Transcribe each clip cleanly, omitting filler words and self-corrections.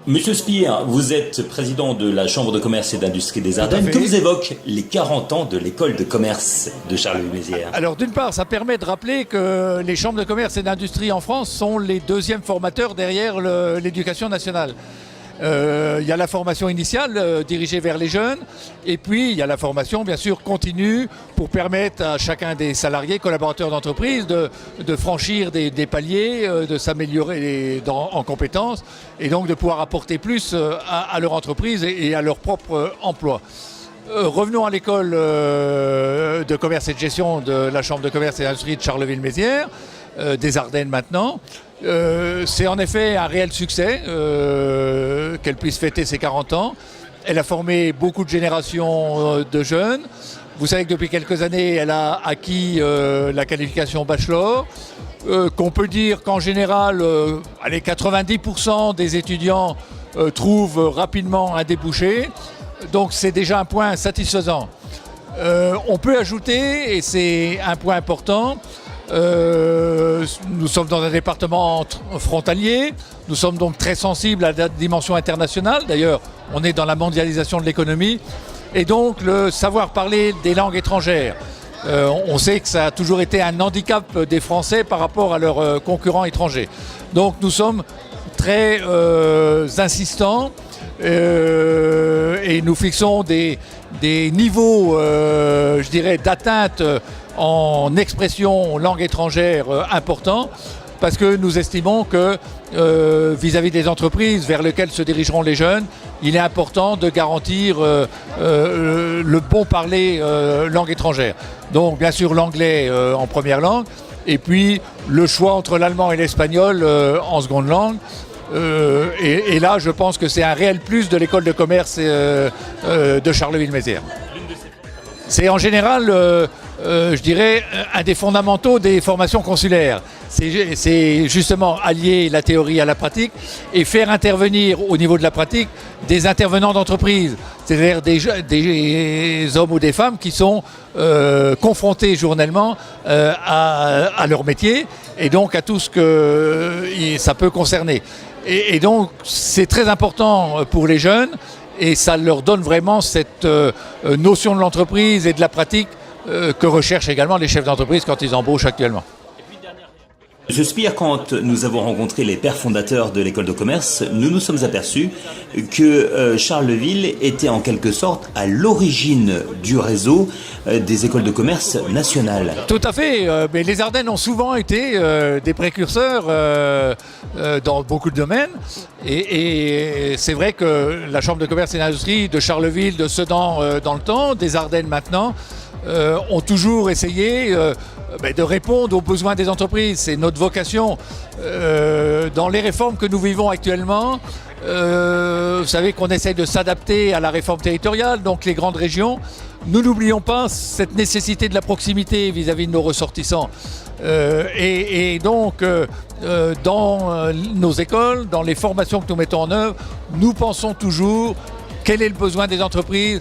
Monsieur Spire, vous êtes président de la Chambre de commerce et d'industrie des Ardennes. Que vous évoquent les 40 ans de l'école de commerce de Charleville-Mézières? Alors d'une part, ça permet de rappeler que les chambres de commerce et d'industrie en France sont les deuxièmes formateurs derrière l'éducation nationale. Il y a la formation initiale dirigée vers les jeunes et puis il y a la formation bien sûr continue pour permettre à chacun des salariés, collaborateurs d'entreprise de franchir des paliers, de s'améliorer en compétences et donc de pouvoir apporter plus à leur entreprise et à leur propre emploi. Revenons à l'école de commerce et de gestion de la Chambre de commerce et d'industrie de Charleville-Mézières, des Ardennes maintenant. C'est en effet un réel succès qu'elle puisse fêter ses 40 ans. Elle a formé beaucoup de générations de jeunes. Vous savez que depuis quelques années, elle a acquis la qualification bachelor, qu'on peut dire qu'en général, 90% des étudiants trouvent rapidement un débouché. Donc c'est déjà un point satisfaisant. On peut ajouter, et c'est un point important, nous sommes dans un département frontalier, nous sommes donc très sensibles à la dimension internationale. D'ailleurs, on est dans la mondialisation de l'économie. Et donc le savoir parler des langues étrangères. On sait que ça a toujours été un handicap des Français par rapport à leurs concurrents étrangers. Donc nous sommes très insistants et nous fixons des niveaux, je dirais, d'atteinte en expression langue étrangère importants, parce que nous estimons que vis-à-vis des entreprises vers lesquelles se dirigeront les jeunes, il est important de garantir le bon parler langue étrangère. Donc bien sûr l'anglais en première langue, et puis le choix entre l'allemand et l'espagnol en seconde langue. Et là, je pense que c'est un réel plus de l'école de commerce de Charleville-Mézières. C'est en général, je dirais, un des fondamentaux des formations consulaires. C'est justement allier la théorie à la pratique et faire intervenir au niveau de la pratique des intervenants d'entreprise, c'est-à-dire des hommes ou des femmes qui sont confrontés journellement à leur métier et donc à tout ce que ça peut concerner. Et donc c'est très important pour les jeunes et ça leur donne vraiment cette notion de l'entreprise et de la pratique que recherchent également les chefs d'entreprise quand ils embauchent actuellement. Monsieur Spire, quand nous avons rencontré les pères fondateurs de l'école de commerce, nous nous sommes aperçus que Charleville était en quelque sorte à l'origine du réseau des écoles de commerce nationales. Tout à fait, mais les Ardennes ont souvent été des précurseurs dans beaucoup de domaines et c'est vrai que la Chambre de commerce et d'industrie de Charleville, de Sedan dans le temps, des Ardennes maintenant, ont toujours essayé de répondre aux besoins des entreprises. C'est notre vocation. Dans les réformes que nous vivons actuellement, vous savez qu'on essaie de s'adapter à la réforme territoriale, donc les grandes régions. Nous n'oublions pas cette nécessité de la proximité vis-à-vis de nos ressortissants. Et donc, dans nos écoles, dans les formations que nous mettons en œuvre, nous pensons toujours quel est le besoin des entreprises,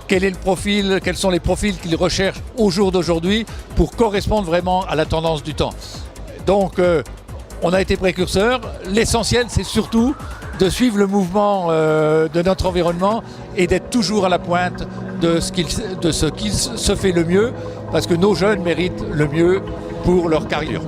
quel est le profil, quels sont les profils qu'ils recherchent au jour d'aujourd'hui pour correspondre vraiment à la tendance du temps. Donc, on a été précurseurs. L'essentiel, c'est surtout de suivre le mouvement de notre environnement et d'être toujours à la pointe de ce qui se fait le mieux, parce que nos jeunes méritent le mieux pour leur carrière.